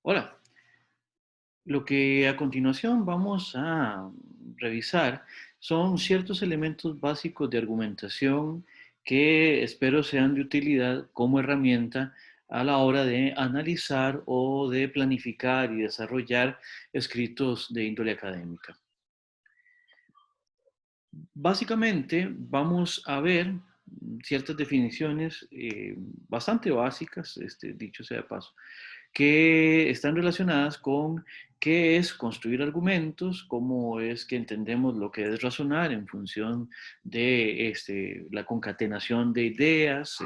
Hola, lo que a continuación vamos a revisar son ciertos elementos básicos de argumentación que espero sean de utilidad como herramienta a la hora de analizar o de planificar y desarrollar escritos de índole académica. Básicamente vamos a ver ciertas definiciones bastante básicas, dicho sea de paso, que están relacionadas con qué es construir argumentos, cómo es que entendemos lo que es razonar en función de la concatenación de ideas,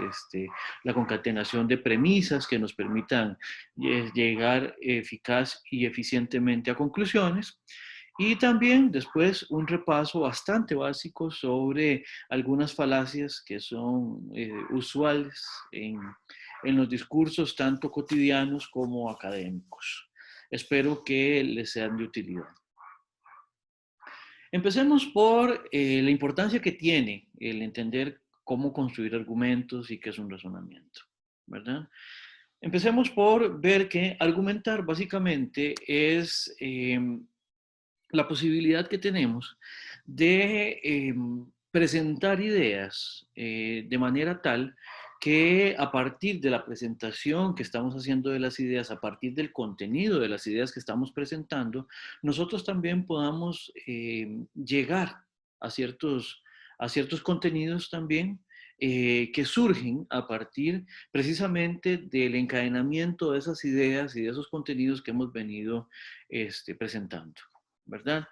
la concatenación de premisas que nos permitan llegar eficaz y eficientemente a conclusiones. Y también después un repaso bastante básico sobre algunas falacias que son usuales en los discursos tanto cotidianos como académicos. Espero que les sean de utilidad. Empecemos por la importancia que tiene el entender cómo construir argumentos y qué es un razonamiento, ¿verdad? Empecemos por ver que argumentar básicamente es la posibilidad que tenemos de presentar ideas de manera tal que a partir de la presentación que estamos haciendo de las ideas, a partir del contenido de las ideas que estamos presentando, nosotros también podamos llegar a ciertos contenidos también que surgen a partir precisamente del encadenamiento de esas ideas y de esos contenidos que hemos venido presentando. ¿Verdad?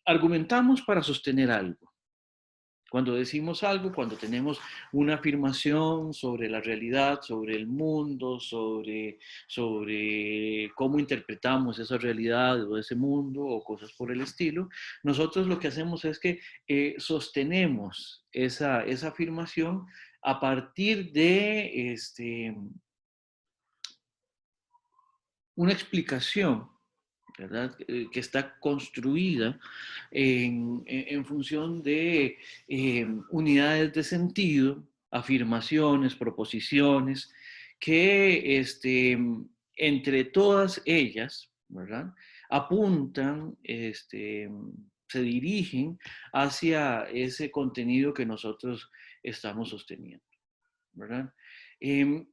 Argumentamos para sostener algo. Cuando decimos algo, cuando tenemos una afirmación sobre la realidad, sobre el mundo, sobre cómo interpretamos esa realidad o ese mundo o cosas por el estilo, nosotros lo que hacemos es que sostenemos esa afirmación a partir de una explicación, ¿verdad? Que está construida en función de unidades de sentido, afirmaciones, proposiciones, que entre todas ellas, ¿verdad? Apuntan, se dirigen hacia ese contenido que nosotros estamos sosteniendo, ¿verdad? Eh,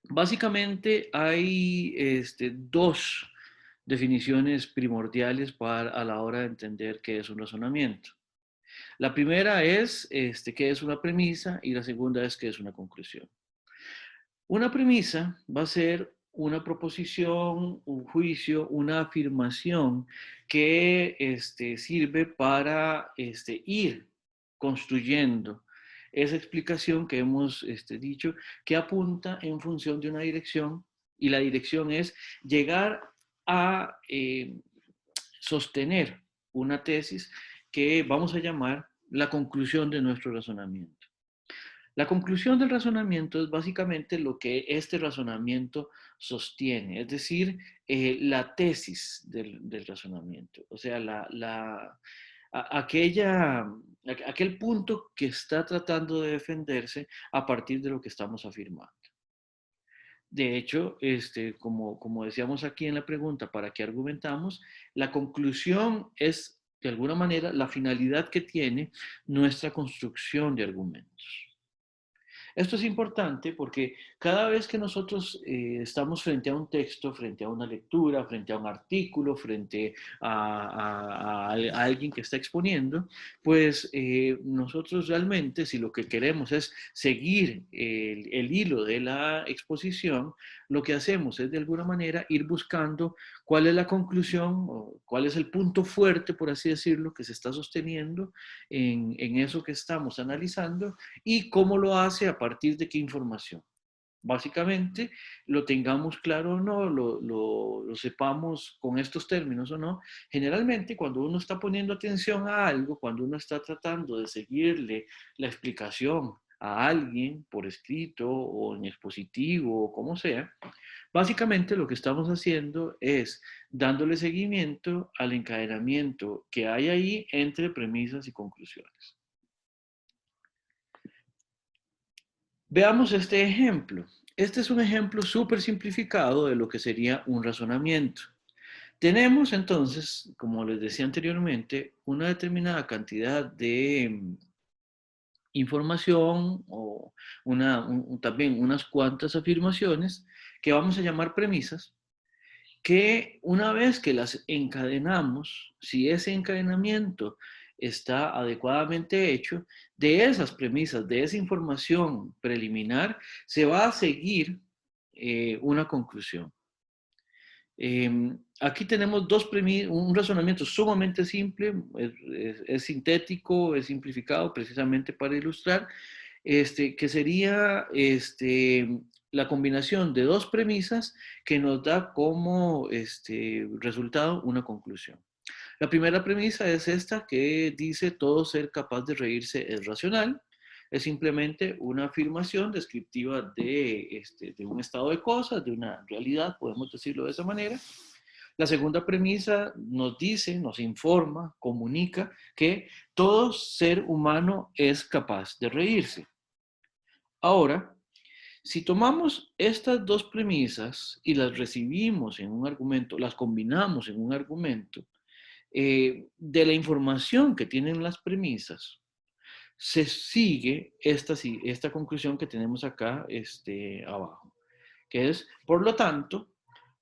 Básicamente hay dos definiciones primordiales a la hora de entender qué es un razonamiento. La primera es qué es una premisa y la segunda es qué es una conclusión. Una premisa va a ser una proposición, un juicio, una afirmación que sirve para ir construyendo esa explicación que hemos dicho, que apunta en función de una dirección, y la dirección es llegar a sostener una tesis que vamos a llamar la conclusión de nuestro razonamiento. La conclusión del razonamiento es básicamente lo que este razonamiento sostiene, es decir, la tesis del razonamiento, o sea, aquel punto que está tratando de defenderse a partir de lo que estamos afirmando. De hecho, como decíamos aquí en la pregunta, ¿para qué argumentamos? La conclusión es, de alguna manera, la finalidad que tiene nuestra construcción de argumentos. Esto es importante porque cada vez que nosotros estamos frente a un texto, frente a una lectura, frente a un artículo, frente a alguien que está exponiendo, pues nosotros realmente, si lo que queremos es seguir el hilo de la exposición, lo que hacemos es de alguna manera ir buscando cuál es la conclusión o cuál es el punto fuerte, por así decirlo, que se está sosteniendo en eso que estamos analizando y cómo lo hace a partir de qué información. Básicamente, lo tengamos claro o no, lo sepamos con estos términos o no, generalmente cuando uno está poniendo atención a algo, cuando uno está tratando de seguirle la explicación a alguien por escrito o en expositivo o como sea, básicamente lo que estamos haciendo es dándole seguimiento al encadenamiento que hay ahí entre premisas y conclusiones. Veamos este ejemplo. Este es un ejemplo súper simplificado de lo que sería un razonamiento. Tenemos entonces, como les decía anteriormente, una determinada cantidad de información o también unas cuantas afirmaciones que vamos a llamar premisas, que una vez que las encadenamos, si ese encadenamiento está adecuadamente hecho, de esas premisas, de esa información preliminar, se va a seguir una conclusión. Aquí tenemos un razonamiento sumamente simple, es sintético, es simplificado precisamente para ilustrar, que sería la combinación de dos premisas que nos da como resultado una conclusión. La primera premisa es esta que dice todo ser capaz de reírse es racional. Es simplemente una afirmación descriptiva de un estado de cosas, de una realidad, podemos decirlo de esa manera. La segunda premisa nos dice, nos informa, comunica que todo ser humano es capaz de reírse. Ahora, si tomamos estas dos premisas y las recibimos en un argumento, las combinamos en un argumento, de la información que tienen las premisas, se sigue esta conclusión que tenemos acá abajo, que es, por lo tanto,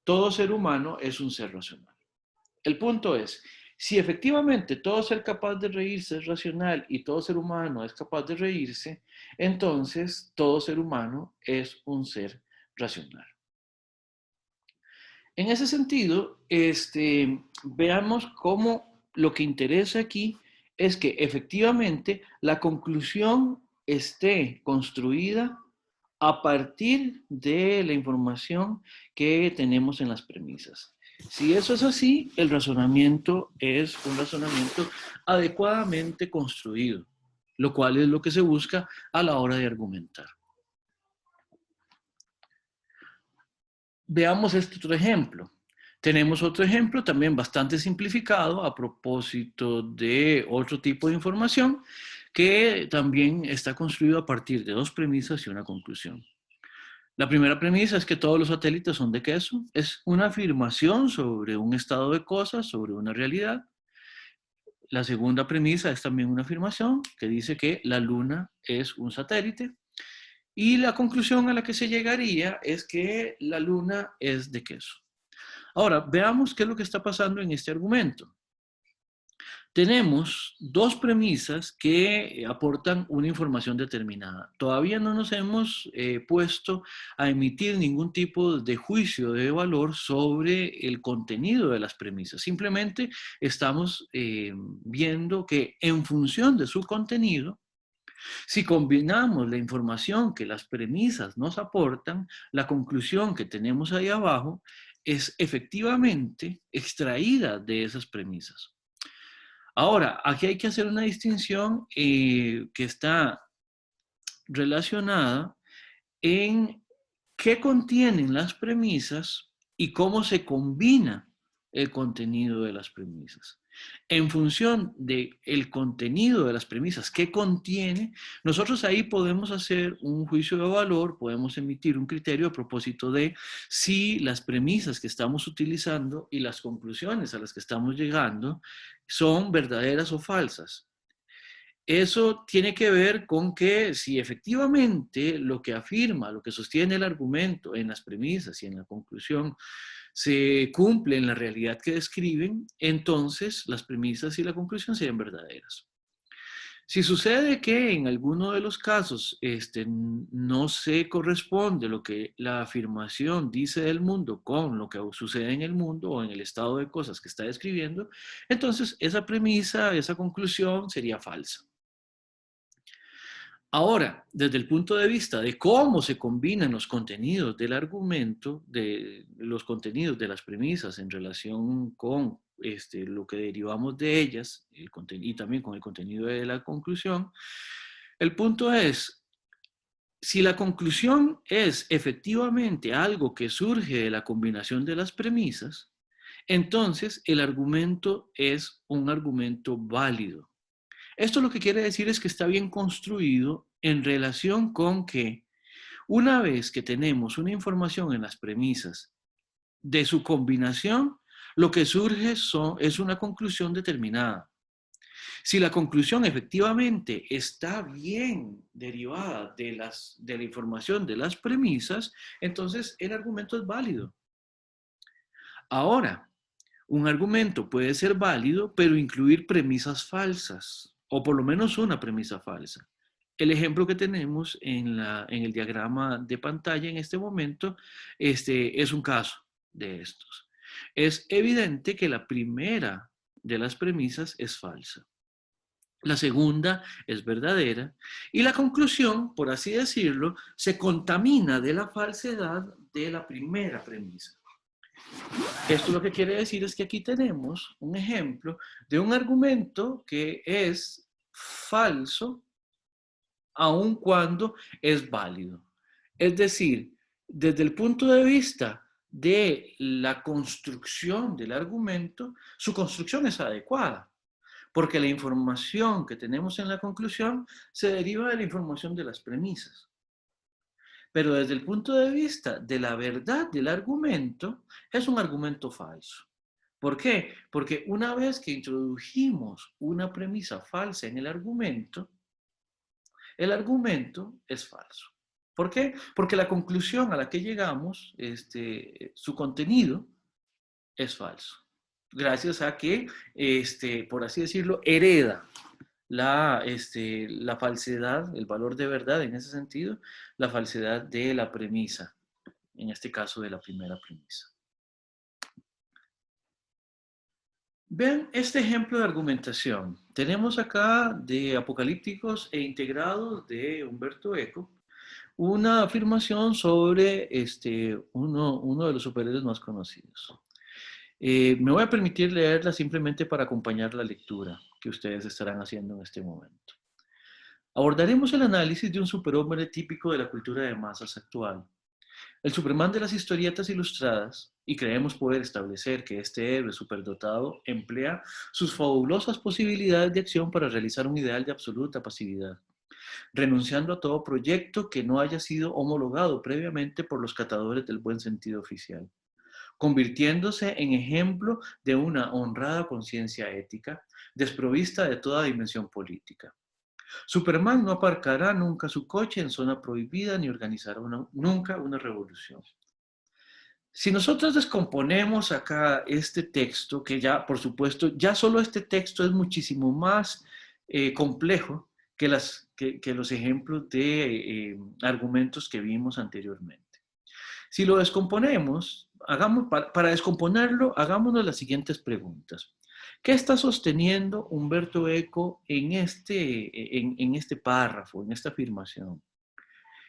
todo ser humano es un ser racional. El punto es, si efectivamente todo ser capaz de reírse es racional y todo ser humano es capaz de reírse, entonces todo ser humano es un ser racional. En ese sentido, veamos cómo lo que interesa aquí es que efectivamente la conclusión esté construida a partir de la información que tenemos en las premisas. Si eso es así, el razonamiento es un razonamiento adecuadamente construido, lo cual es lo que se busca a la hora de argumentar. Veamos este otro ejemplo. Tenemos otro ejemplo también bastante simplificado a propósito de otro tipo de información que también está construido a partir de dos premisas y una conclusión. La primera premisa es que todos los satélites son de queso. Es una afirmación sobre un estado de cosas, sobre una realidad. La segunda premisa es también una afirmación que dice que la Luna es un satélite. Y la conclusión a la que se llegaría es que la Luna es de queso. Ahora, veamos qué es lo que está pasando en este argumento. Tenemos dos premisas que aportan una información determinada. Todavía no nos hemos puesto a emitir ningún tipo de juicio de valor sobre el contenido de las premisas. Simplemente estamos viendo que en función de su contenido, si combinamos la información que las premisas nos aportan, la conclusión que tenemos ahí abajo es efectivamente extraída de esas premisas. Ahora, aquí hay que hacer una distinción que está relacionada en qué contienen las premisas y cómo se combina el contenido de las premisas. En función del contenido de las premisas que contiene, nosotros ahí podemos hacer un juicio de valor, podemos emitir un criterio a propósito de si las premisas que estamos utilizando y las conclusiones a las que estamos llegando son verdaderas o falsas. Eso tiene que ver con que si efectivamente lo que afirma, lo que sostiene el argumento en las premisas y en la conclusión se cumple en la realidad que describen, entonces las premisas y la conclusión serían verdaderas. Si sucede que en alguno de los casos no se corresponde lo que la afirmación dice del mundo con lo que sucede en el mundo o en el estado de cosas que está describiendo, entonces esa premisa, esa conclusión sería falsa. Ahora, desde el punto de vista de cómo se combinan los contenidos del argumento, de los contenidos de las premisas en relación con lo que derivamos de ellas y también con el contenido de la conclusión, el punto es, si la conclusión es efectivamente algo que surge de la combinación de las premisas, entonces el argumento es un argumento válido. Esto lo que quiere decir es que está bien construido en relación con que Una vez que tenemos una información en las premisas de su combinación, lo que surge es una conclusión determinada. Si la conclusión efectivamente está bien derivada de la información de las premisas, entonces el argumento es válido. Ahora, un argumento puede ser válido, pero incluir premisas falsas, o por lo menos una premisa falsa. El ejemplo que tenemos en el diagrama de pantalla en este momento es un caso de estos. Es evidente que la primera de las premisas es falsa. La segunda es verdadera y la conclusión, por así decirlo, se contamina de la falsedad de la primera premisa. Esto lo que quiere decir es que aquí tenemos un ejemplo de un argumento que es falso aun cuando es válido. Es decir, desde el punto de vista de la construcción del argumento, su construcción es adecuada, porque la información que tenemos en la conclusión se deriva de la información de las premisas. Pero desde el punto de vista de la verdad del argumento, es un argumento falso. ¿Por qué? Porque una vez que introdujimos una premisa falsa en el argumento es falso. ¿Por qué? Porque la conclusión a la que llegamos, su contenido, es falso. Gracias a que, por así decirlo, hereda la falsedad, el valor de verdad en ese sentido, la falsedad de la premisa, en este caso de la primera premisa. Vean este ejemplo de argumentación. Tenemos acá de Apocalípticos e Integrados de Humberto Eco, una afirmación sobre uno de los superhéroes más conocidos. Me voy a permitir leerla simplemente para acompañar la lectura que ustedes estarán haciendo en este momento. Abordaremos el análisis de un superhombre típico de la cultura de masas actual. El Superman de las historietas ilustradas, y creemos poder establecer que este héroe superdotado emplea sus fabulosas posibilidades de acción para realizar un ideal de absoluta pasividad, renunciando a todo proyecto que no haya sido homologado previamente por los catadores del buen sentido oficial, convirtiéndose en ejemplo de una honrada conciencia ética, desprovista de toda dimensión política. Superman no aparcará nunca su coche en zona prohibida ni organizará nunca una revolución. Si nosotros descomponemos acá este texto, que ya, por supuesto, ya solo este texto es muchísimo más complejo que los ejemplos de argumentos que vimos anteriormente. Si lo descomponemos, para descomponerlo, hagámonos las siguientes preguntas. ¿Qué está sosteniendo Humberto Eco en este párrafo, en esta afirmación?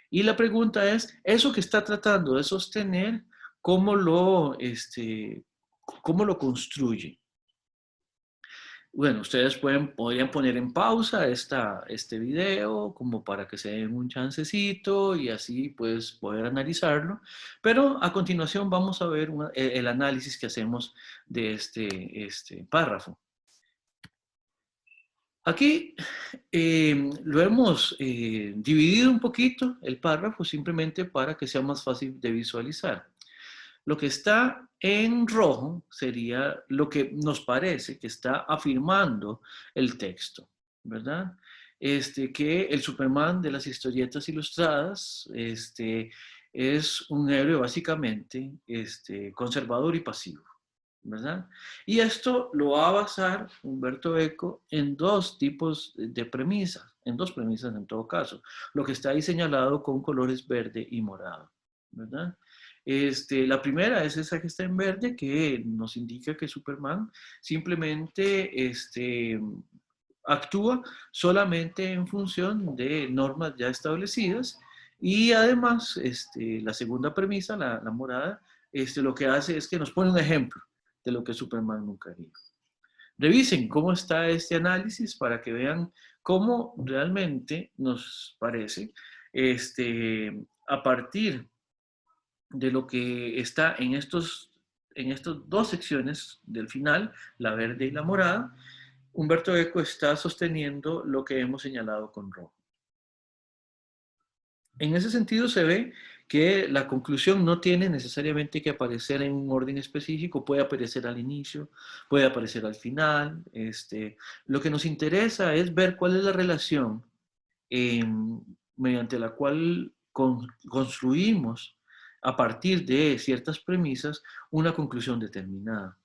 Y la pregunta es, ¿eso que está tratando de sostener, cómo lo construye? Bueno, ustedes podrían poner en pausa este video como para que se den un chancecito y así pues poder analizarlo. Pero a continuación vamos a ver el análisis que hacemos de este párrafo. Aquí lo hemos dividido un poquito el párrafo simplemente para que sea más fácil de visualizar. Lo que está en rojo sería lo que nos parece que está afirmando el texto, ¿verdad? Que el Superman de las historietas ilustradas es un héroe básicamente conservador y pasivo, ¿verdad? Y esto lo va a basar Humberto Eco en dos tipos de premisas, en dos premisas en todo caso, lo que está ahí señalado con colores verde y morado, ¿verdad? La primera es esa que está en verde, que nos indica que Superman simplemente actúa solamente en función de normas ya establecidas y además la segunda premisa, la morada, lo que hace es que nos pone un ejemplo de lo que Superman nunca haría. Revisen cómo está este análisis para que vean cómo realmente nos parece a partir de lo que está en estas dos secciones del final, la verde y la morada, Humberto Eco está sosteniendo lo que hemos señalado con rojo. En ese sentido se ve que la conclusión no tiene necesariamente que aparecer en un orden específico, puede aparecer al inicio, puede aparecer al final. Lo que nos interesa es ver cuál es la relación eh, mediante la cual construimos a partir de ciertas premisas una conclusión determinada.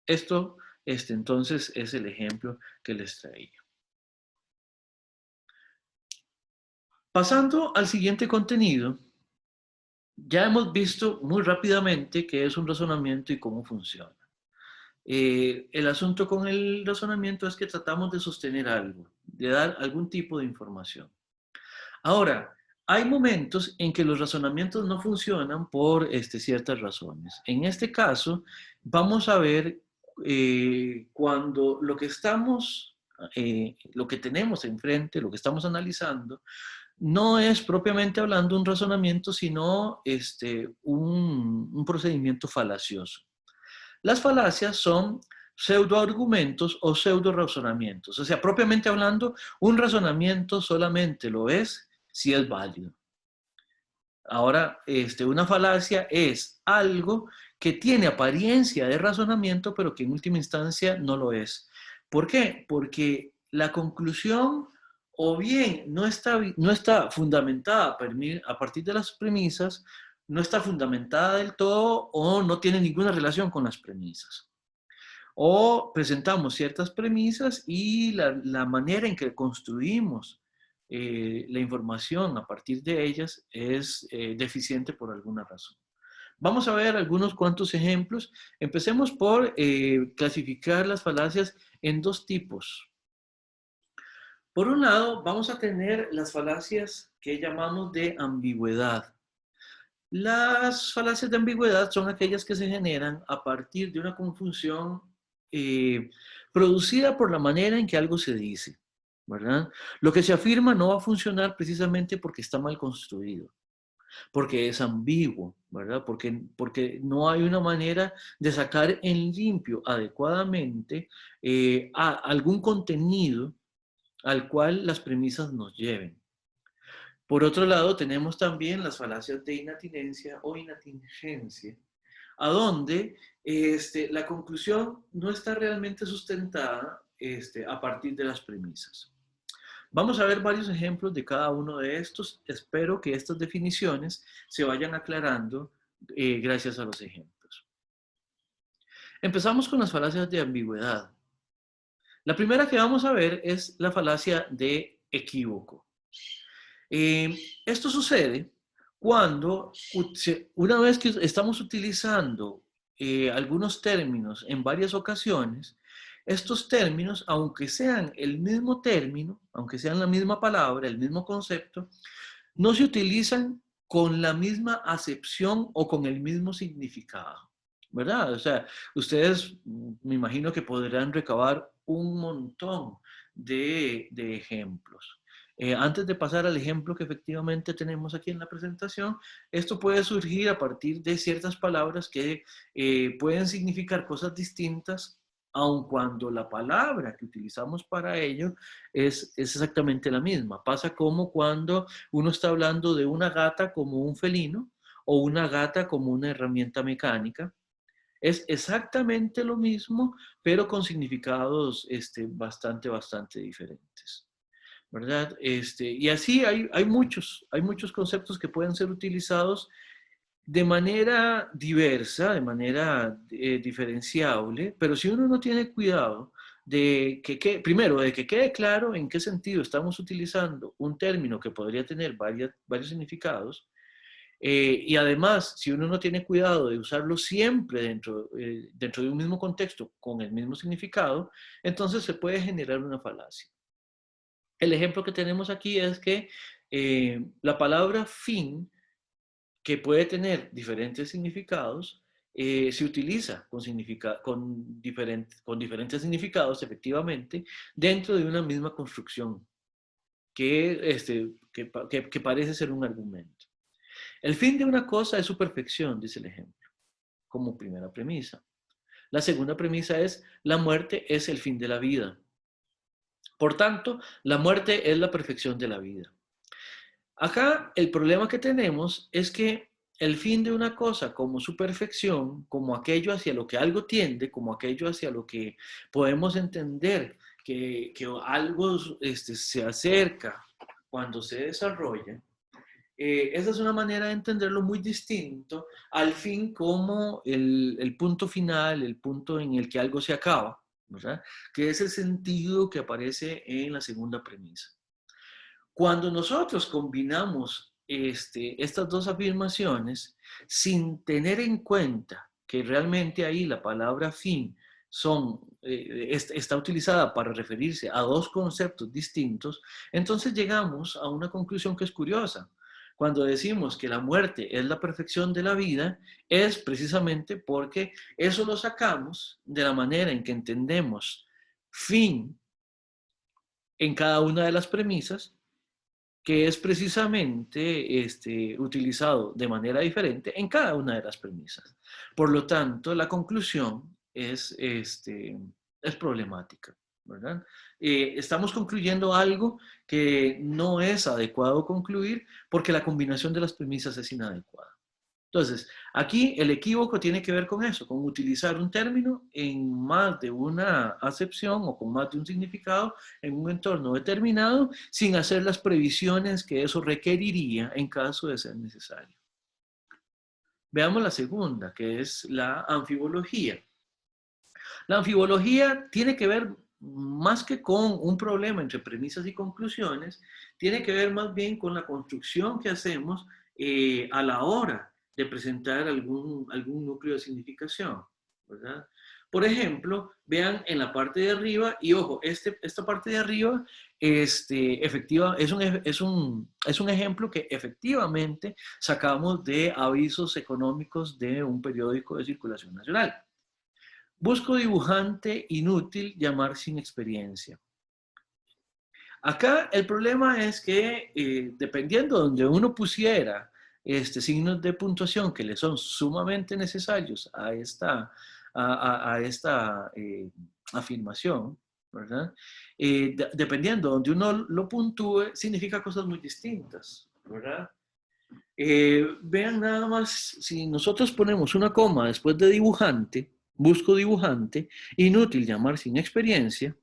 Esto, entonces, es el ejemplo que les traía. Pasando al siguiente contenido, ya hemos visto muy rápidamente qué es un razonamiento y cómo funciona. El asunto con el razonamiento es que tratamos de sostener algo, de dar algún tipo de información. Ahora, hay momentos en que los razonamientos no funcionan por ciertas razones. En este caso, vamos a ver cuando lo que tenemos enfrente, lo que estamos analizando, no es propiamente hablando un razonamiento, sino un procedimiento falacioso. Las falacias son pseudoargumentos o pseudo-razonamientos. O sea, propiamente hablando, un razonamiento solamente lo es si es válido. Ahora, una falacia es algo que tiene apariencia de razonamiento, pero que en última instancia no lo es. ¿Por qué? Porque la conclusión o bien no está fundamentada a partir de las premisas, no está fundamentada del todo o no tiene ninguna relación con las premisas. O presentamos ciertas premisas y la manera en que construimos la información a partir de ellas es deficiente por alguna razón. Vamos a ver algunos cuantos ejemplos. Empecemos por clasificar las falacias en dos tipos. Por un lado, vamos a tener las falacias que llamamos de ambigüedad. Las falacias de ambigüedad son aquellas que se generan a partir de una confusión producida por la manera en que algo se dice, ¿verdad? Lo que se afirma no va a funcionar precisamente porque está mal construido, porque es ambiguo, ¿verdad? Porque no hay una manera de sacar en limpio adecuadamente algún contenido al cual las premisas nos lleven. Por otro lado, tenemos también las falacias de inatinencia o inatingencia, a donde la conclusión no está realmente sustentada a partir de las premisas. Vamos a ver varios ejemplos de cada uno de estos. Espero que estas definiciones se vayan aclarando gracias a los ejemplos. Empezamos con las falacias de ambigüedad. La primera que vamos a ver es la falacia de equívoco. Esto sucede cuando una vez que estamos utilizando algunos términos en varias ocasiones, estos términos, aunque sean el mismo término, aunque sean la misma palabra, el mismo concepto, no se utilizan con la misma acepción o con el mismo significado, ¿verdad? O sea, ustedes me imagino que podrán recabar un montón de ejemplos. Antes de pasar al ejemplo que efectivamente tenemos aquí en la presentación, esto puede surgir a partir de ciertas palabras que pueden significar cosas distintas, aun cuando la palabra que utilizamos para ello es exactamente la misma. Pasa como cuando uno está hablando de una gata como un felino o una gata como una herramienta mecánica. Es exactamente lo mismo, pero con significados bastante diferentes, ¿verdad? Y así hay muchos conceptos que pueden ser utilizados de manera diversa, de manera diferenciable, pero si uno no tiene cuidado primero, de que quede claro en qué sentido estamos utilizando un término que podría tener varios significados, y además, si uno no tiene cuidado de usarlo siempre dentro de un mismo contexto con el mismo significado, entonces se puede generar una falacia. El ejemplo que tenemos aquí es que la palabra fin, que puede tener diferentes significados, se utiliza con diferentes significados, efectivamente, dentro de una misma construcción que parece ser un argumento. El fin de una cosa es su perfección, dice el ejemplo, como primera premisa. La segunda premisa es, la muerte es el fin de la vida. Por tanto, la muerte es la perfección de la vida. Acá el problema que tenemos es que el fin de una cosa como su perfección, como aquello hacia lo que algo tiende, como aquello hacia lo que podemos entender que algo se acerca cuando se desarrolla, esa es una manera de entenderlo muy distinto al fin como el punto final, el punto en el que algo se acaba, ¿verdad? Que es el sentido que aparece en la segunda premisa. Cuando nosotros combinamos estas dos afirmaciones sin tener en cuenta que realmente ahí la palabra fin está utilizada para referirse a dos conceptos distintos, entonces llegamos a una conclusión que es curiosa. Cuando decimos que la muerte es la perfección de la vida, es precisamente porque eso lo sacamos de la manera en que entendemos fin en cada una de las premisas, que es precisamente utilizado de manera diferente en cada una de las premisas. Por lo tanto, la conclusión es problemática, ¿verdad? Estamos concluyendo algo que no es adecuado concluir porque la combinación de las premisas es inadecuada. Entonces, aquí el equívoco tiene que ver con eso, con utilizar un término en más de una acepción o con más de un significado en un entorno determinado, sin hacer las previsiones que eso requeriría en caso de ser necesario. Veamos la segunda, que es la anfibología. La anfibología tiene que ver más que con un problema entre premisas y conclusiones, tiene que ver más bien con la construcción que hacemos a la hora de presentar algún núcleo de significación, ¿verdad? Por ejemplo, vean en la parte de arriba, y ojo, esta parte de arriba efectiva, es un ejemplo que efectivamente sacamos de avisos económicos de un periódico de circulación nacional. Busco dibujante inútil, llamar sin experiencia. Acá el problema es que dependiendo de donde uno pusiera signos de puntuación que le son sumamente necesarios a esta afirmación, ¿verdad? Dependiendo de donde uno lo puntúe, significa cosas muy distintas, ¿verdad? Vean nada más, si nosotros ponemos una coma después de dibujante, busco dibujante, inútil llamar sin experiencia,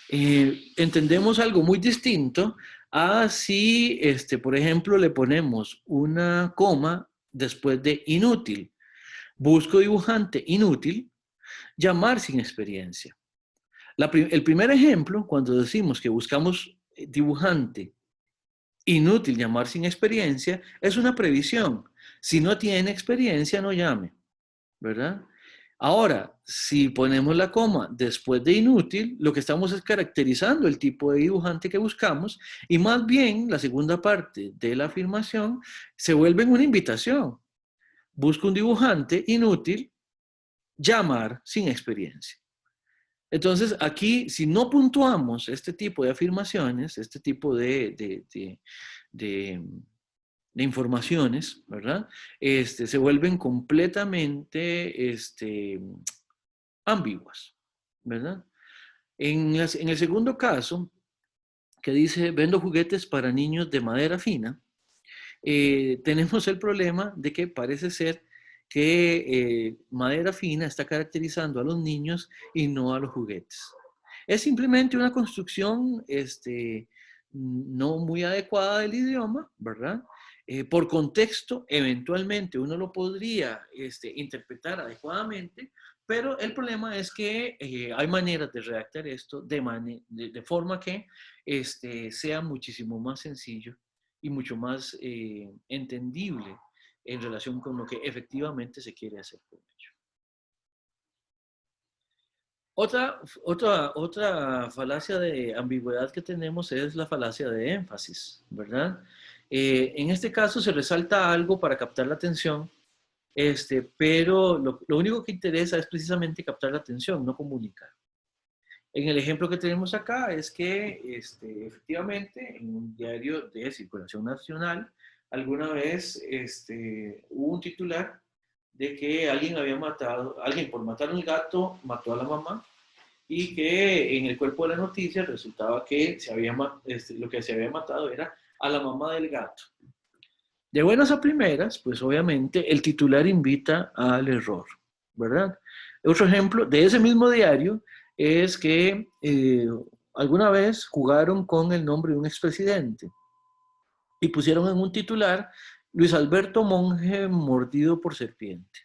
entendemos algo muy distinto a si, por ejemplo, le ponemos una coma después de inútil. Busco dibujante inútil, llamar sin experiencia. El primer ejemplo, cuando decimos que buscamos dibujante inútil, llamar sin experiencia, es una previsión. Si no tiene experiencia, no llame, ¿verdad? Ahora, si ponemos la coma después de inútil, lo que estamos es caracterizando el tipo de dibujante que buscamos y más bien la segunda parte de la afirmación se vuelve en una invitación. Busca un dibujante inútil, llamar sin experiencia. Entonces, aquí, si no puntuamos este tipo de afirmaciones, este tipo de informaciones, ¿verdad? Se vuelven completamente ambiguas, ¿verdad? En el segundo caso, que dice, vendo juguetes para niños de madera fina, tenemos el problema de que parece ser que madera fina está caracterizando a los niños y no a los juguetes. Es simplemente una construcción no muy adecuada del idioma, ¿verdad? Por contexto, eventualmente uno lo podría interpretar adecuadamente, pero el problema es que hay maneras de redactar esto de forma que sea muchísimo más sencillo y mucho más entendible en relación con lo que efectivamente se quiere hacer con ello. Otra falacia de ambigüedad que tenemos es la falacia de énfasis, ¿verdad? En este caso se resalta algo para captar la atención, pero lo único que interesa es precisamente captar la atención, no comunicar. En el ejemplo que tenemos acá es que efectivamente en un diario de circulación nacional alguna vez hubo un titular de que alguien por matar un gato mató a la mamá y que en el cuerpo de la noticia resultaba que lo que se había matado era a la mamá del gato. De buenas a primeras, pues obviamente el titular invita al error, ¿verdad? Otro ejemplo de ese mismo diario es que alguna vez jugaron con el nombre de un expresidente y pusieron en un titular Luis Alberto Monge mordido por serpiente,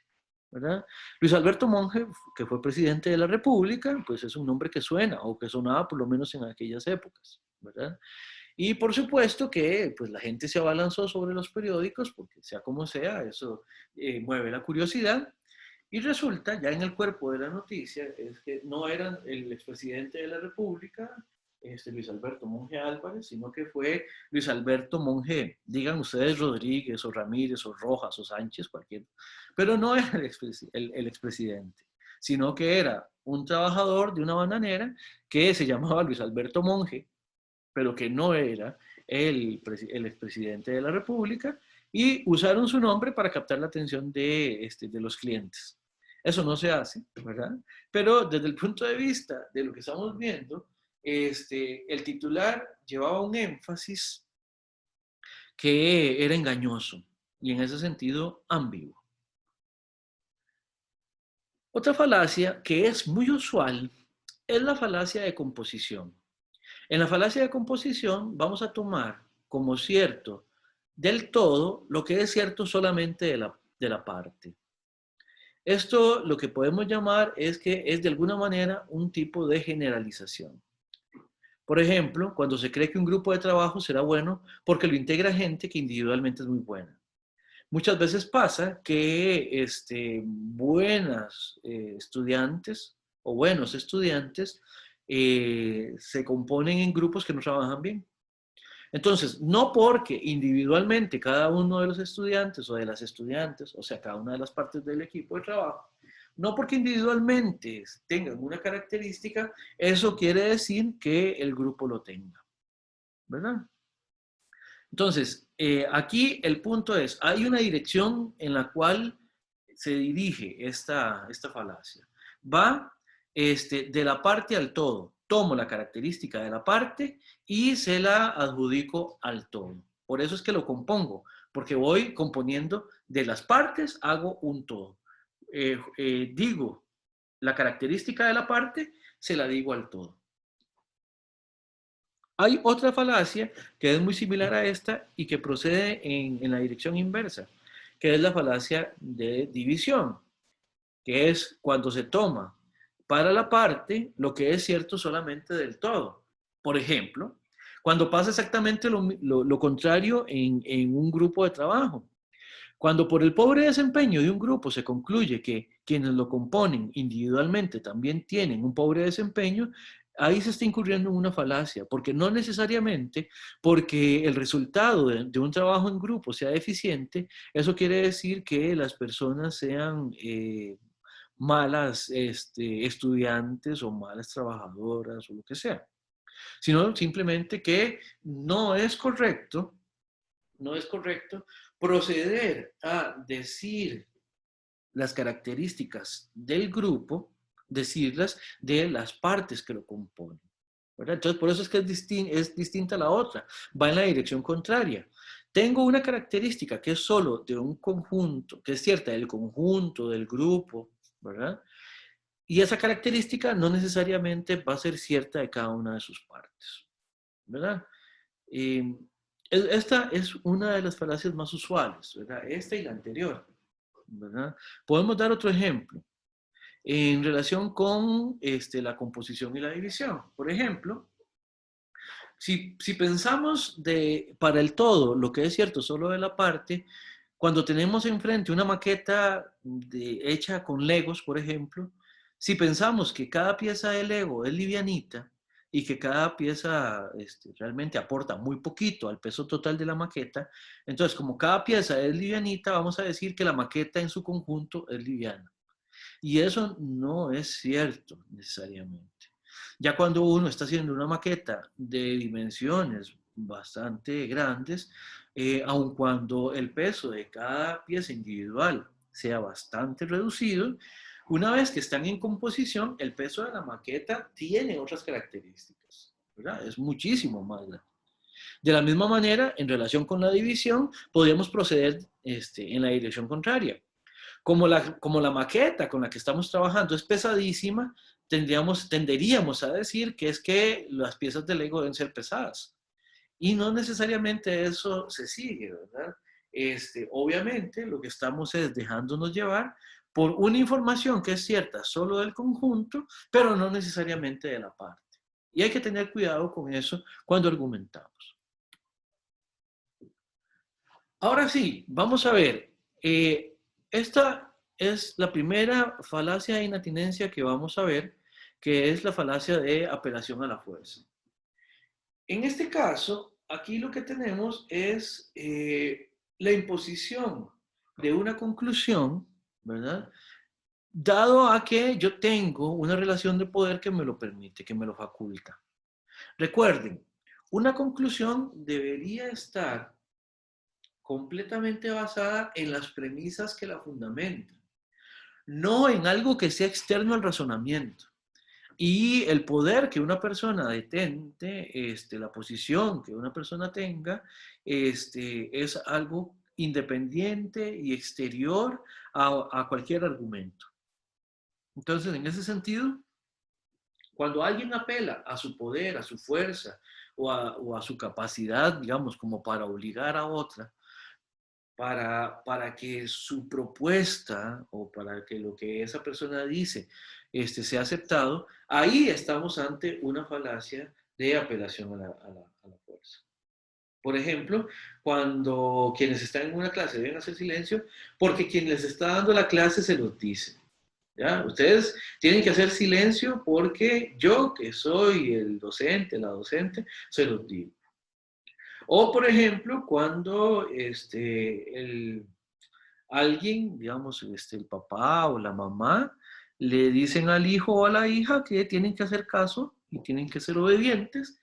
¿verdad? Luis Alberto Monge, que fue presidente de la República, pues es un nombre que suena o que sonaba por lo menos en aquellas épocas, ¿verdad? Y por supuesto que pues, la gente se abalanzó sobre los periódicos, porque sea como sea, eso mueve la curiosidad. Y resulta, ya en el cuerpo de la noticia, es que no era el expresidente de la República, Luis Alberto Monge Álvarez, sino que fue Luis Alberto Monge, digan ustedes Rodríguez o Ramírez o Rojas o Sánchez, cualquiera, pero no era el expresidente, sino que era un trabajador de una bananera que se llamaba Luis Alberto Monge, pero que no era el expresidente de la República, y usaron su nombre para captar la atención de los clientes. Eso no se hace, ¿verdad? Pero desde el punto de vista de lo que estamos viendo, el titular llevaba un énfasis que era engañoso y en ese sentido ambiguo. Otra falacia que es muy usual es la falacia de composición. En la falacia de composición vamos a tomar como cierto del todo lo que es cierto solamente de la parte. Esto lo que podemos llamar es que es de alguna manera un tipo de generalización. Por ejemplo, cuando se cree que un grupo de trabajo será bueno porque lo integra gente que individualmente es muy buena. Muchas veces pasa que buenas estudiantes o buenos estudiantes se componen en grupos que no trabajan bien. Entonces, no porque individualmente cada uno de los estudiantes o de las estudiantes, o sea, cada una de las partes del equipo de trabajo, no porque individualmente tengan una característica, eso quiere decir que el grupo lo tenga, ¿verdad? Entonces, aquí el punto es, hay una dirección en la cual se dirige esta falacia. Va de la parte al todo. Tomo la característica de la parte y se la adjudico al todo. Por eso es que lo compongo, porque voy componiendo de las partes, hago un todo. Digo la característica de la parte, se la digo al todo. Hay otra falacia que es muy similar a esta y que procede en la dirección inversa, que es la falacia de división, que es cuando se toma para la parte lo que es cierto solamente del todo. Por ejemplo, cuando pasa exactamente lo contrario en un grupo de trabajo. Cuando por el pobre desempeño de un grupo se concluye que quienes lo componen individualmente también tienen un pobre desempeño, ahí se está incurriendo en una falacia, porque no necesariamente porque el resultado de un trabajo en grupo sea deficiente, eso quiere decir que las personas sean malas estudiantes o malas trabajadoras o lo que sea, sino simplemente que no es correcto proceder a decir las características del grupo, decirlas de las partes que lo componen, ¿verdad? Entonces, por eso es que es distinta a la otra, va en la dirección contraria. Tengo una característica que es solo de un conjunto, que es cierta del conjunto, del grupo, ¿verdad? Y esa característica no necesariamente va a ser cierta de cada una de sus partes, ¿verdad? Esta es una de las falacias más usuales, ¿verdad? Esta y la anterior, ¿verdad? Podemos dar otro ejemplo en relación con la composición y la división. Por ejemplo, si pensamos para el todo lo que es cierto solo de la parte, cuando tenemos enfrente una maqueta hecha con Legos, por ejemplo, si pensamos que cada pieza de Lego es livianita y que cada pieza realmente aporta muy poquito al peso total de la maqueta, entonces como cada pieza es livianita, vamos a decir que la maqueta en su conjunto es liviana. Y eso no es cierto necesariamente. Ya cuando uno está haciendo una maqueta de dimensiones bastante grandes, aun cuando el peso de cada pieza individual sea bastante reducido, una vez que están en composición, el peso de la maqueta tiene otras características, ¿verdad? Es muchísimo más grande. De la misma manera, en relación con la división, podríamos proceder en la dirección contraria. Como la maqueta con la que estamos trabajando es pesadísima, tenderíamos a decir que es que las piezas de Lego deben ser pesadas. Y no necesariamente eso se sigue, ¿verdad? Obviamente lo que estamos es dejándonos llevar por una información que es cierta solo del conjunto, pero no necesariamente de la parte. Y hay que tener cuidado con eso cuando argumentamos. Ahora sí, vamos a ver. Esta es la primera falacia de inatinencia que vamos a ver, que es la falacia de apelación a la fuerza. En este caso, aquí lo que tenemos es la imposición de una conclusión, ¿verdad? Dado a que yo tengo una relación de poder que me lo permite, que me lo faculta. Recuerden, una conclusión debería estar completamente basada en las premisas que la fundamentan, no en algo que sea externo al razonamiento. Y el poder que una persona detente, la posición que una persona tenga, es algo independiente y exterior a cualquier argumento. Entonces, en ese sentido, cuando alguien apela a su poder, a su fuerza o a su capacidad, digamos, como para obligar a otra, para que su propuesta o para que lo que esa persona dice sea aceptado, ahí estamos ante una falacia de apelación a la fuerza. Por ejemplo, cuando quienes están en una clase deben hacer silencio, porque quien les está dando la clase se los dice. ¿Ya? Ustedes tienen que hacer silencio porque yo, que soy el docente, la docente, se los digo. O, por ejemplo, cuando alguien, digamos, el papá o la mamá, le dicen al hijo o a la hija que tienen que hacer caso y tienen que ser obedientes,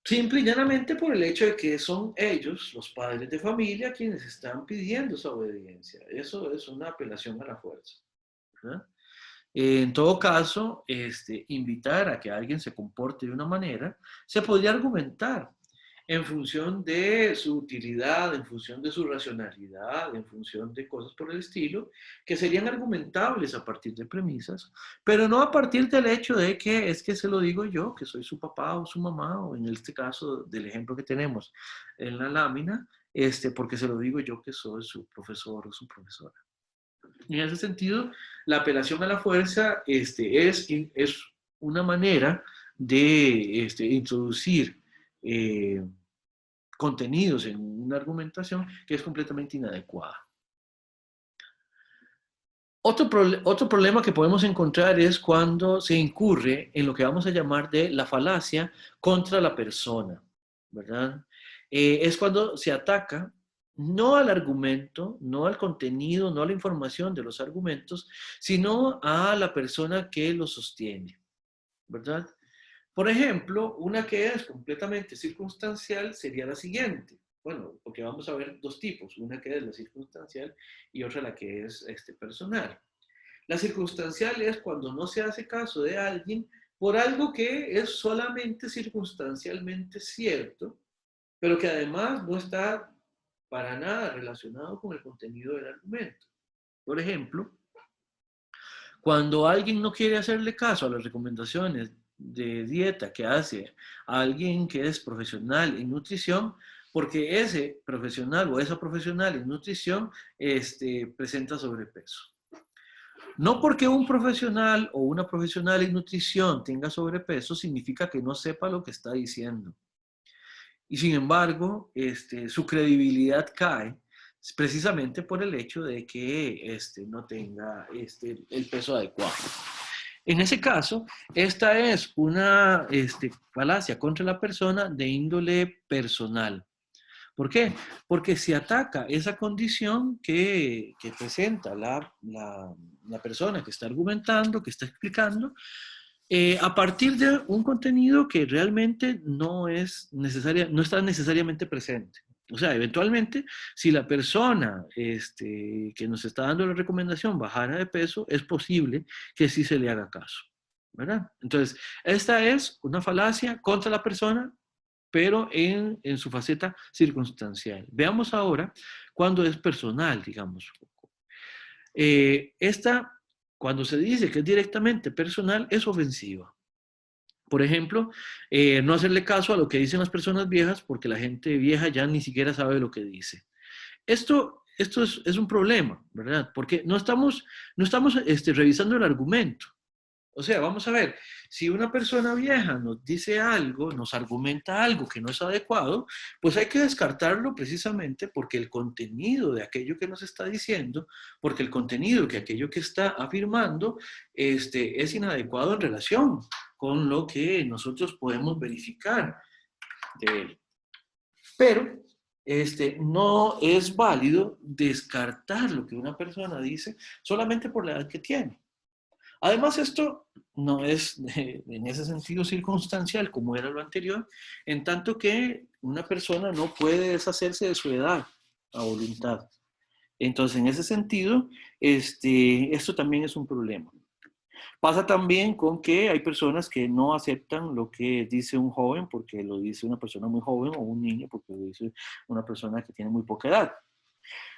simple y llanamente por el hecho de que son ellos, los padres de familia, quienes están pidiendo esa obediencia. Eso es una apelación a la fuerza, ¿verdad? En todo caso, invitar a que alguien se comporte de una manera, se podría argumentar en función de su utilidad, en función de su racionalidad, en función de cosas por el estilo, que serían argumentables a partir de premisas, pero no a partir del hecho de que es que se lo digo yo, que soy su papá o su mamá, o en este caso del ejemplo que tenemos en la lámina, porque se lo digo yo que soy su profesor o su profesora. En ese sentido, la apelación a la fuerza es una manera de introducir contenidos en una argumentación que es completamente inadecuada. Otro problema que podemos encontrar es cuando se incurre en lo que vamos a llamar de la falacia contra la persona, ¿verdad? Es cuando se ataca no al argumento, no al contenido, no a la información de los argumentos, sino a la persona que lo sostiene, ¿verdad? Por ejemplo, una que es completamente circunstancial sería la siguiente. Bueno, porque vamos a ver dos tipos, una que es la circunstancial y otra la que es personal. La circunstancial es cuando no se hace caso de alguien por algo que es solamente circunstancialmente cierto, pero que además no está para nada relacionado con el contenido del argumento. Por ejemplo, cuando alguien no quiere hacerle caso a las recomendaciones de dieta que hace a alguien que es profesional en nutrición, porque ese profesional o esa profesional en nutrición presenta sobrepeso. No porque un profesional o una profesional en nutrición tenga sobrepeso significa que no sepa lo que está diciendo. Y sin embargo, su credibilidad cae precisamente por el hecho de que no tenga el peso adecuado. En ese caso, esta es una falacia contra la persona de índole personal. ¿Por qué? Porque se ataca esa condición que presenta la persona que está argumentando, que está explicando, a partir de un contenido que realmente no está necesariamente presente. O sea, eventualmente, si la persona que nos está dando la recomendación bajara de peso, es posible que sí se le haga caso, ¿verdad? Entonces, esta es una falacia contra la persona pero en su faceta circunstancial. Veamos ahora cuando es personal, digamos. Esta, cuando se dice que es directamente personal, es ofensiva. Por ejemplo, no hacerle caso a lo que dicen las personas viejas porque la gente vieja ya ni siquiera sabe lo que dice. Esto es un problema, ¿verdad? Porque no estamos revisando el argumento. O sea, vamos a ver, si una persona vieja nos dice algo, nos argumenta algo que no es adecuado, pues hay que descartarlo precisamente porque el contenido de aquello que nos está diciendo, porque el contenido que aquello que está afirmando, es inadecuado en relación con lo que nosotros podemos verificar de él. Pero no es válido descartar lo que una persona dice solamente por la edad que tiene. Además, esto no es en ese sentido circunstancial como era lo anterior, en tanto que una persona no puede deshacerse de su edad a voluntad. Entonces, en ese sentido, esto también es un problema. Pasa también con que hay personas que no aceptan lo que dice un joven porque lo dice una persona muy joven o un niño porque lo dice una persona que tiene muy poca edad.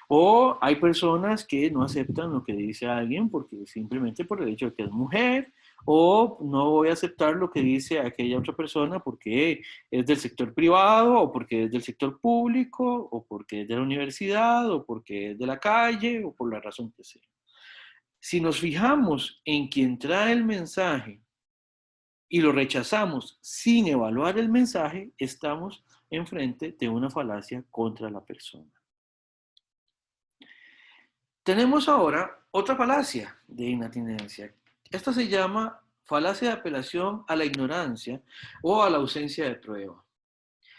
O hay personas que no aceptan lo que dice alguien porque simplemente por el hecho de que es mujer, o no voy a aceptar lo que dice aquella otra persona porque es del sector privado, o porque es del sector público, o porque es de la universidad, o porque es de la calle, o por la razón que sea. Si nos fijamos en quien trae el mensaje y lo rechazamos sin evaluar el mensaje, estamos enfrente de una falacia contra la persona. Tenemos ahora otra falacia de inatinencia. Esta se llama falacia de apelación a la ignorancia o a la ausencia de prueba.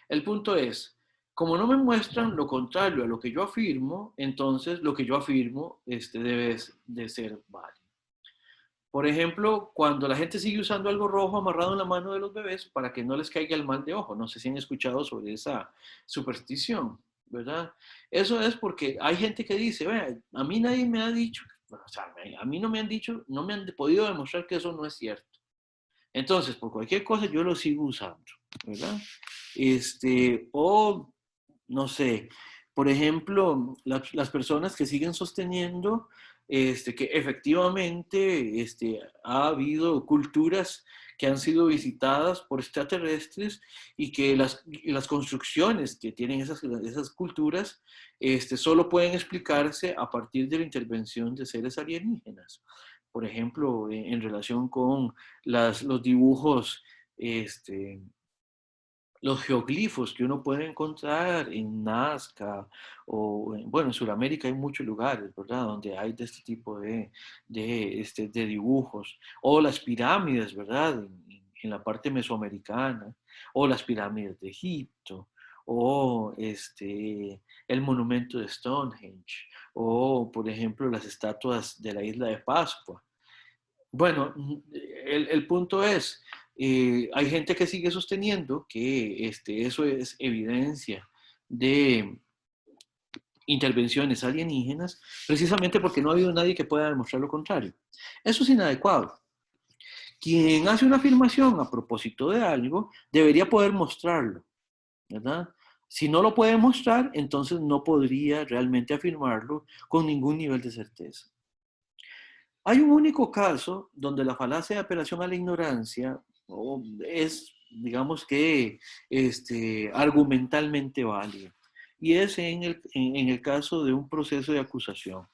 El punto es, como no me muestran lo contrario a lo que yo afirmo, entonces lo que yo afirmo debe de ser válido. Por ejemplo, cuando la gente sigue usando algo rojo amarrado en la mano de los bebés para que no les caiga el mal de ojo. No sé si han escuchado sobre esa superstición, ¿verdad? Eso es porque hay gente que dice, a mí nadie me ha dicho, o sea, a mí no me han dicho, no me han podido demostrar que eso no es cierto. Entonces, por cualquier cosa yo lo sigo usando, ¿verdad? O, no sé, por ejemplo, las personas que siguen sosteniendo que efectivamente ha habido culturas que han sido visitadas por extraterrestres y que las construcciones que tienen esas culturas solo pueden explicarse a partir de la intervención de seres alienígenas. Por ejemplo, en relación con los dibujos, los geoglifos que uno puede encontrar en Nazca o, bueno, en Sudamérica hay muchos lugares, ¿verdad? Donde hay de este tipo de dibujos. O las pirámides, ¿verdad? En la parte mesoamericana. O las pirámides de Egipto. O el monumento de Stonehenge. O, por ejemplo, las estatuas de la isla de Pascua. Bueno, el punto es, hay gente que sigue sosteniendo que eso es evidencia de intervenciones alienígenas, precisamente porque no ha habido nadie que pueda demostrar lo contrario. Eso es inadecuado. Quien hace una afirmación a propósito de algo debería poder mostrarlo, ¿verdad? Si no lo puede mostrar, entonces no podría realmente afirmarlo con ningún nivel de certeza. Hay un único caso donde la falacia de apelación a la ignorancia es, digamos que, argumentalmente válida. Y es en el caso de un proceso de acusación.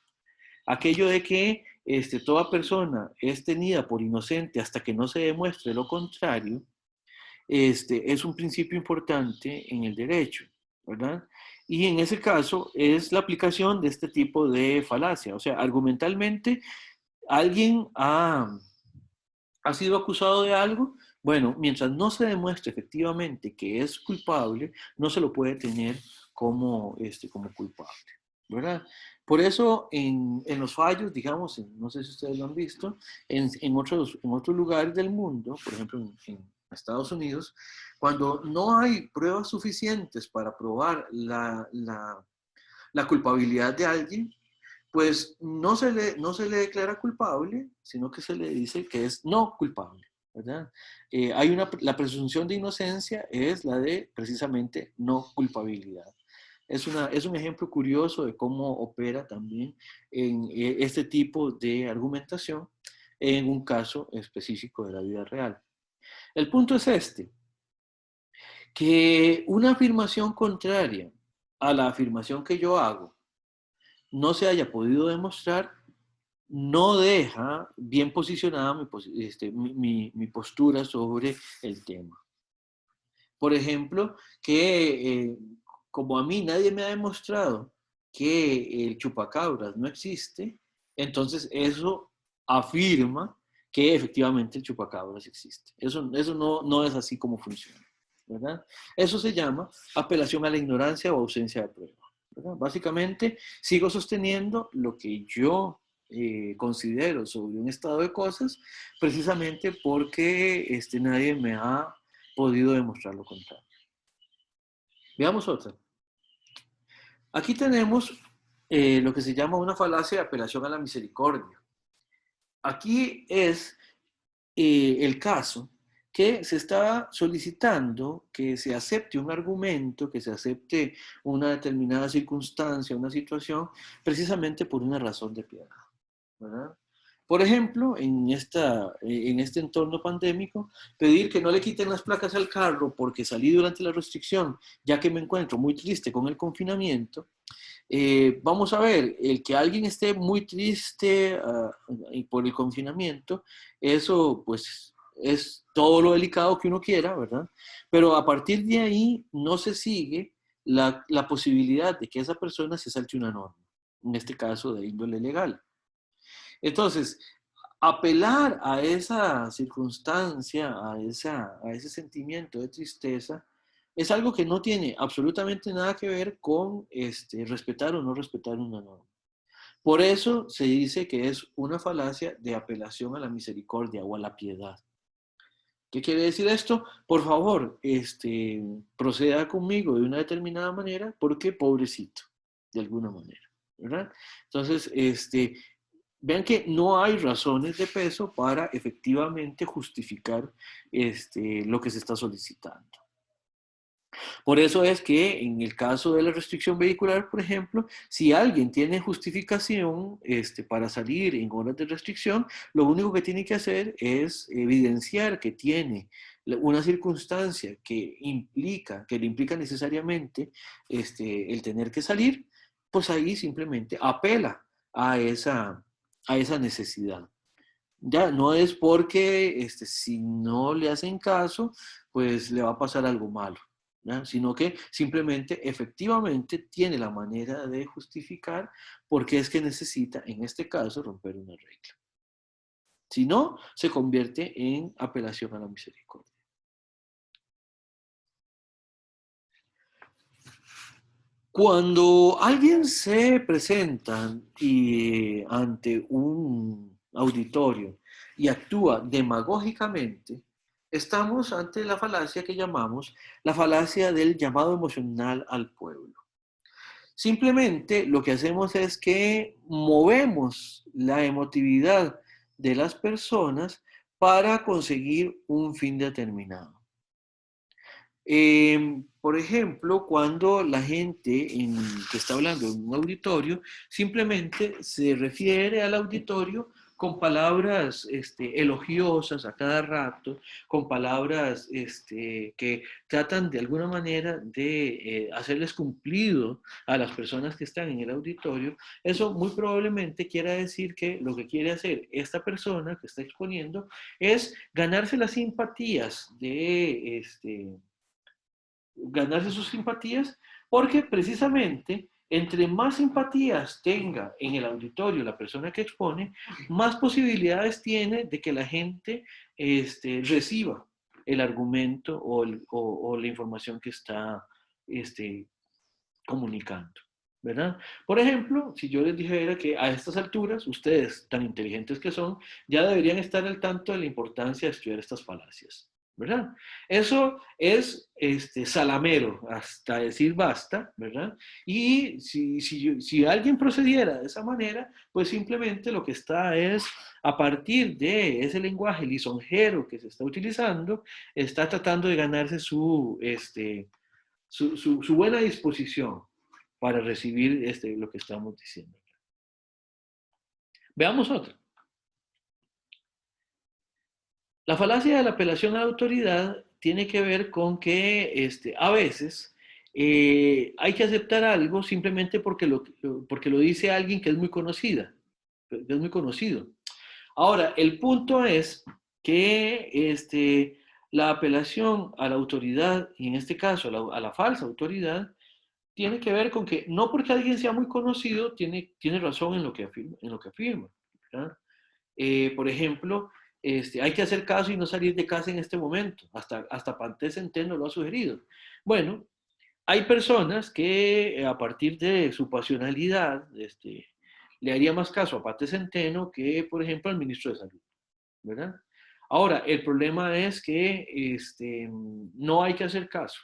Aquello de que toda persona es tenida por inocente hasta que no se demuestre lo contrario, es un principio importante en el derecho, ¿verdad? Y en ese caso es la aplicación de este tipo de falacia. O sea, argumentalmente alguien ha sido acusado de algo, bueno, mientras no se demuestre efectivamente que es culpable, no se lo puede tener como culpable, ¿verdad? Por eso en los fallos, digamos, no sé si ustedes lo han visto, en otros lugares del mundo, por ejemplo en Estados Unidos, cuando no hay pruebas suficientes para probar la culpabilidad de alguien, pues no se le declara culpable, sino que se le dice que es no culpable. ¿verdad? La presunción de inocencia es la de precisamente no culpabilidad. Es un ejemplo curioso de cómo opera también en este tipo de argumentación en un caso específico de la vida real. El punto es este, que una afirmación contraria a la afirmación que yo hago no se haya podido demostrar, no deja bien posicionada mi postura sobre el tema. Por ejemplo, que como a mí nadie me ha demostrado que el chupacabras no existe, entonces eso afirma que efectivamente el chupacabras existe. Eso no es así como funciona, ¿verdad? Eso se llama apelación a la ignorancia o ausencia de prueba, ¿verdad? Básicamente, sigo sosteniendo lo que yo considero sobre un estado de cosas, precisamente porque nadie me ha podido demostrar lo contrario. Veamos otra. Aquí tenemos lo que se llama una falacia de apelación a la misericordia. Aquí es el caso que se está solicitando que se acepte un argumento, que se acepte una determinada circunstancia, una situación, precisamente por una razón de piedad, ¿verdad? Por ejemplo, en este entorno pandémico, pedir que no le quiten las placas al carro porque salí durante la restricción, ya que me encuentro muy triste con el confinamiento. Vamos a ver, el que alguien esté muy triste por el confinamiento, eso pues es todo lo delicado que uno quiera, ¿verdad? Pero a partir de ahí no se sigue la posibilidad de que esa persona se salte una norma, en este caso de índole legal. Entonces, apelar a esa circunstancia, a ese sentimiento de tristeza, es algo que no tiene absolutamente nada que ver con respetar o no respetar una norma. Por eso se dice que es una falacia de apelación a la misericordia o a la piedad. ¿Qué quiere decir esto? Por favor, proceda conmigo de una determinada manera porque pobrecito, de alguna manera, ¿verdad? Entonces, vean que no hay razones de peso para efectivamente justificar lo que se está solicitando. Por eso es que en el caso de la restricción vehicular, por ejemplo, si alguien tiene justificación para salir en horas de restricción, lo único que tiene que hacer es evidenciar que tiene una circunstancia que le implica necesariamente el tener que salir, pues ahí simplemente apela a esa necesidad. Ya, no es porque si no le hacen caso, pues le va a pasar algo malo, ¿ya? Sino que simplemente efectivamente tiene la manera de justificar por qué es que necesita, en este caso, romper una regla. Si no, se convierte en apelación a la misericordia. Cuando alguien se presenta ante un auditorio y actúa demagógicamente, estamos ante la falacia que llamamos la falacia del llamado emocional al pueblo. Simplemente lo que hacemos es que movemos la emotividad de las personas para conseguir un fin determinado. Por ejemplo, cuando la gente que está hablando en un auditorio simplemente se refiere al auditorio con palabras elogiosas a cada rato, con palabras que tratan de alguna manera de hacerles cumplido a las personas que están en el auditorio, eso muy probablemente quiera decir que lo que quiere hacer esta persona que está exponiendo es ganarse las simpatías ganarse sus simpatías, porque precisamente entre más simpatías tenga en el auditorio la persona que expone, más posibilidades tiene de que la gente reciba el argumento o la información que está este, comunicando. ¿Verdad? Por ejemplo, si yo les dijera que a estas alturas, ustedes, tan inteligentes que son, ya deberían estar al tanto de la importancia de estudiar estas falacias. ¿verdad? Eso es salamero, hasta decir basta, ¿verdad? Y si alguien procediera de esa manera, pues simplemente lo que está es, a partir de ese lenguaje lisonjero que se está utilizando, está tratando de ganarse su buena disposición para recibir lo que estamos diciendo. Veamos otra. La falacia de la apelación a la autoridad tiene que ver con que a veces hay que aceptar algo simplemente porque lo dice alguien que es muy conocida, que es muy conocido. Ahora, el punto es que la apelación a la autoridad, y en este caso a la falsa autoridad, tiene que ver con que no porque alguien sea muy conocido tiene razón en lo que afirma. ¿Verdad? Por ejemplo, hay que hacer caso y no salir de casa en este momento. Hasta Panté Centeno lo ha sugerido. Bueno, hay personas que a partir de su pasionalidad le haría más caso a Panté Centeno que, por ejemplo, al ministro de Salud, ¿verdad? Ahora, el problema es que no hay que hacer caso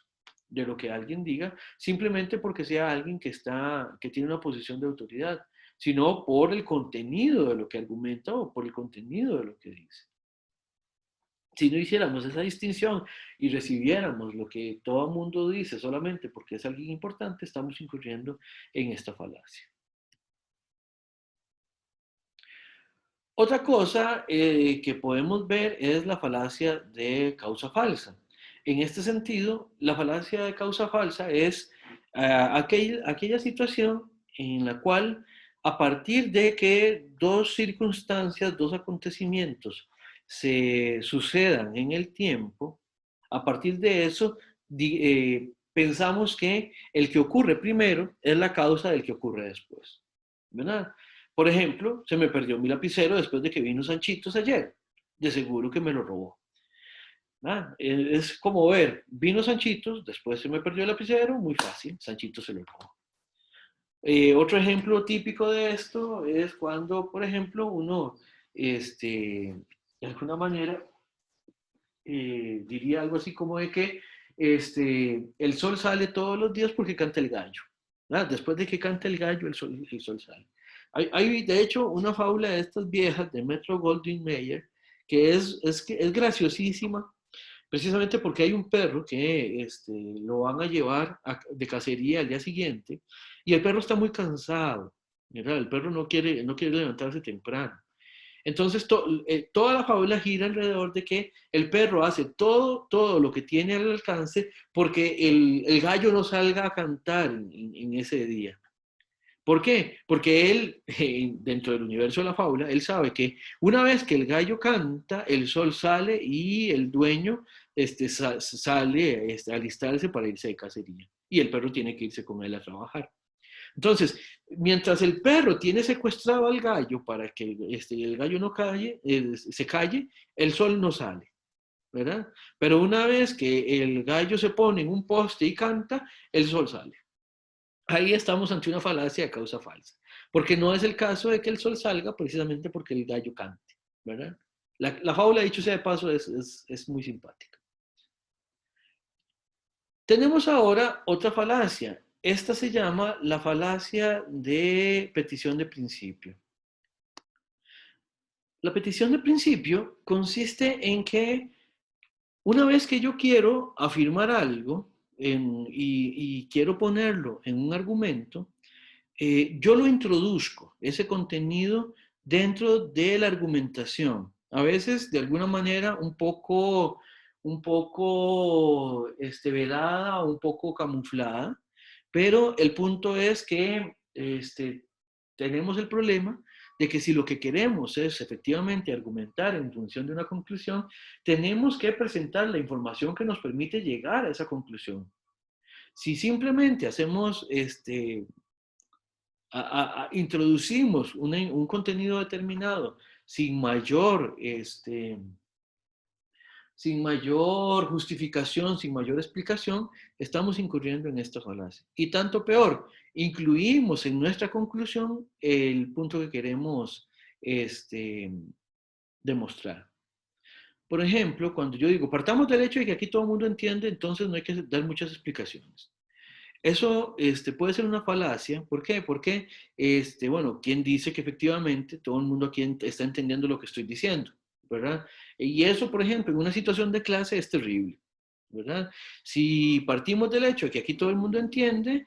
de lo que alguien diga simplemente porque sea alguien que tiene una posición de autoridad, sino por el contenido de lo que argumenta o por el contenido de lo que dice. Si no hiciéramos esa distinción y recibiéramos lo que todo el mundo dice solamente porque es alguien importante, estamos incurriendo en esta falacia. Otra cosa que podemos ver es la falacia de causa falsa. En este sentido, la falacia de causa falsa es aquella situación en la cual, a partir de que dos circunstancias, dos acontecimientos se sucedan en el tiempo, a partir de eso pensamos que el que ocurre primero es la causa del que ocurre después, ¿verdad? Por ejemplo, se me perdió mi lapicero después de que vino Sanchitos ayer. De seguro que me lo robó. Es como ver, vino Sanchitos, después se me perdió el lapicero, muy fácil, Sanchitos se lo robó. Otro ejemplo típico de esto es cuando, por ejemplo, uno, de alguna manera, diría algo así como de que el sol sale todos los días porque canta el gallo. Después de que canta el gallo, el sol sale. Hay, de hecho, una fábula de estas viejas de Metro Goldwyn Mayer que es graciosísima, precisamente porque hay un perro que lo van a llevar de cacería al día siguiente y el perro está muy cansado, ¿verdad? El perro no quiere levantarse temprano. Entonces, toda la fábula gira alrededor de que el perro hace todo lo que tiene al alcance porque el gallo no salga a cantar en ese día. ¿Por qué? Porque él, dentro del universo de la fábula, él sabe que una vez que el gallo canta, el sol sale y el dueño sale a alistarse para irse de cacería. Y el perro tiene que irse con él a trabajar. Entonces, mientras el perro tiene secuestrado al gallo para que el gallo no se calle, el sol no sale, ¿verdad? Pero una vez que el gallo se pone en un poste y canta, el sol sale. Ahí estamos ante una falacia de causa falsa, porque no es el caso de que el sol salga precisamente porque el gallo cante, ¿verdad? La fábula, dicho sea de paso, es muy simpática. Tenemos ahora otra falacia. Esta se llama la falacia de petición de principio. La petición de principio consiste en que una vez que yo quiero afirmar algo y quiero ponerlo en un argumento, yo lo introduzco, ese contenido, dentro de la argumentación. A veces, de alguna manera, un poco velada, un poco camuflada, pero el punto es que tenemos el problema de que si lo que queremos es efectivamente argumentar en función de una conclusión, tenemos que presentar la información que nos permite llegar a esa conclusión. Si simplemente hacemos introducimos un contenido determinado sin mayor justificación, sin mayor explicación, estamos incurriendo en esta falacia. Y tanto peor, incluimos en nuestra conclusión el punto que queremos demostrar. Por ejemplo, cuando yo digo, partamos del hecho de que aquí todo el mundo entiende, entonces no hay que dar muchas explicaciones. Eso puede ser una falacia. ¿Por qué? Porque, bueno, ¿quién dice que efectivamente todo el mundo aquí está entendiendo lo que estoy diciendo? ¿Verdad? Y eso, por ejemplo, en una situación de clase es terrible, ¿verdad? Si partimos del hecho de que aquí todo el mundo entiende,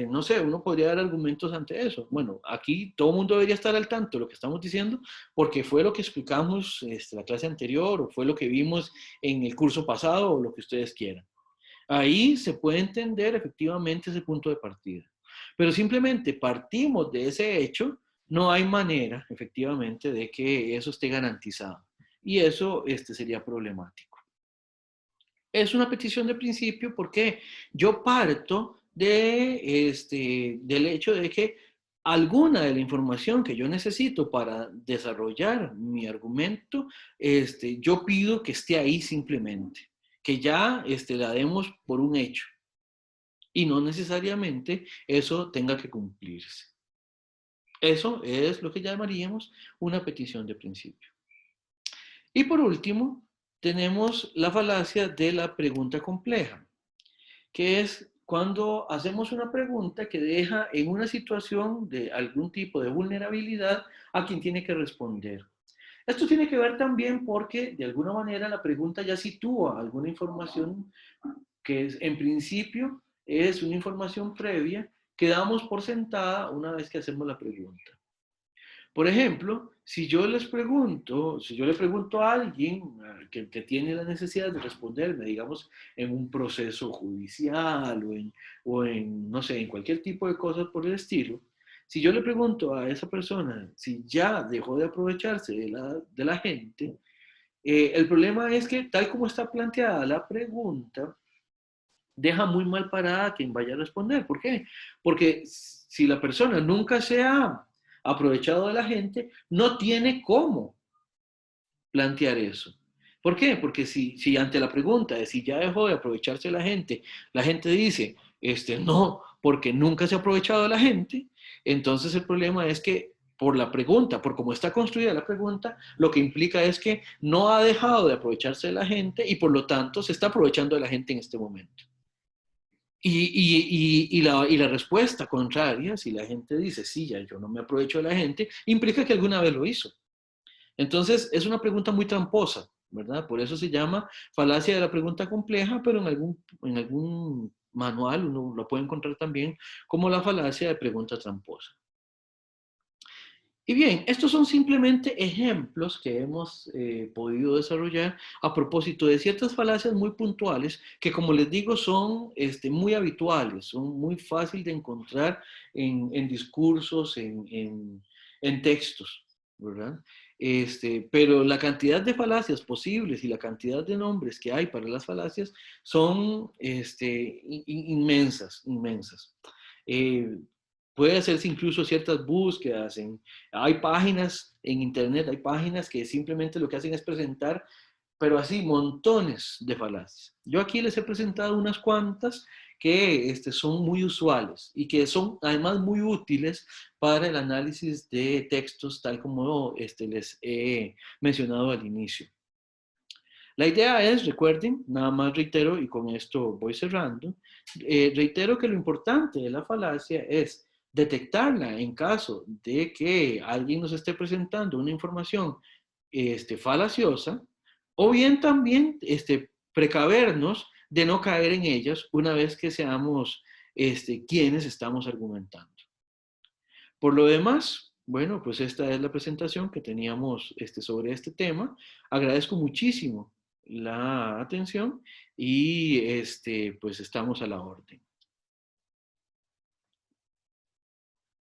no sé, uno podría dar argumentos ante eso. Bueno, aquí todo el mundo debería estar al tanto de lo que estamos diciendo porque fue lo que explicamos la clase anterior o fue lo que vimos en el curso pasado o lo que ustedes quieran. Ahí se puede entender efectivamente ese punto de partida. Pero simplemente partimos de ese hecho, no hay manera efectivamente de que eso esté garantizado. Y eso sería problemático. Es una petición de principio porque yo parto del hecho de que alguna de la información que yo necesito para desarrollar mi argumento, yo pido que esté ahí simplemente, que ya la demos por un hecho y no necesariamente eso tenga que cumplirse. Eso es lo que llamaríamos una petición de principio. Y por último, tenemos la falacia de la pregunta compleja, que es cuando hacemos una pregunta que deja en una situación de algún tipo de vulnerabilidad a quien tiene que responder. Esto tiene que ver también porque de alguna manera la pregunta ya sitúa alguna información que es, en principio es una información previa que damos por sentada una vez que hacemos la pregunta. Por ejemplo, si yo le pregunto a alguien que tiene la necesidad de responderme, digamos, en un proceso judicial no sé, en cualquier tipo de cosas por el estilo, si yo le pregunto a esa persona si ya dejó de aprovecharse de la gente, el problema es que tal como está planteada la pregunta, deja muy mal parada a quien vaya a responder. ¿Por qué? Porque si la persona nunca se ha aprovechado de la gente, no tiene cómo plantear eso. ¿Por qué? Porque si ante la pregunta de si ya dejó de aprovecharse de la gente dice, no, porque nunca se ha aprovechado de la gente, entonces el problema es que por la pregunta, por cómo está construida la pregunta, lo que implica es que no ha dejado de aprovecharse de la gente y por lo tanto se está aprovechando de la gente en este momento. Y la respuesta contraria, si la gente dice, sí, ya yo no me aprovecho de la gente, implica que alguna vez lo hizo. Entonces, es una pregunta muy tramposa, ¿verdad? Por eso se llama falacia de la pregunta compleja, pero en algún manual uno lo puede encontrar también como la falacia de pregunta tramposa. Y bien, estos son simplemente ejemplos que hemos podido desarrollar a propósito de ciertas falacias muy puntuales que, como les digo, son muy habituales, son muy fáciles de encontrar en discursos, en textos, ¿verdad? Pero la cantidad de falacias posibles y la cantidad de nombres que hay para las falacias son inmensas, inmensas. Eh, Puede hacerse incluso ciertas búsquedas. Hay páginas en internet, hay páginas que simplemente lo que hacen es presentar, pero así, montones de falacias. Yo aquí les he presentado unas cuantas que son muy usuales y que son además muy útiles para el análisis de textos, tal como les he mencionado al inicio. La idea es, recuerden, nada más reitero y con esto voy cerrando, reitero que lo importante de la falacia es detectarla en caso de que alguien nos esté presentando una información falaciosa o bien también precavernos de no caer en ellas una vez que seamos quienes estamos argumentando. Por lo demás, bueno, pues esta es la presentación que teníamos sobre este tema. Agradezco muchísimo la atención y pues estamos a la orden.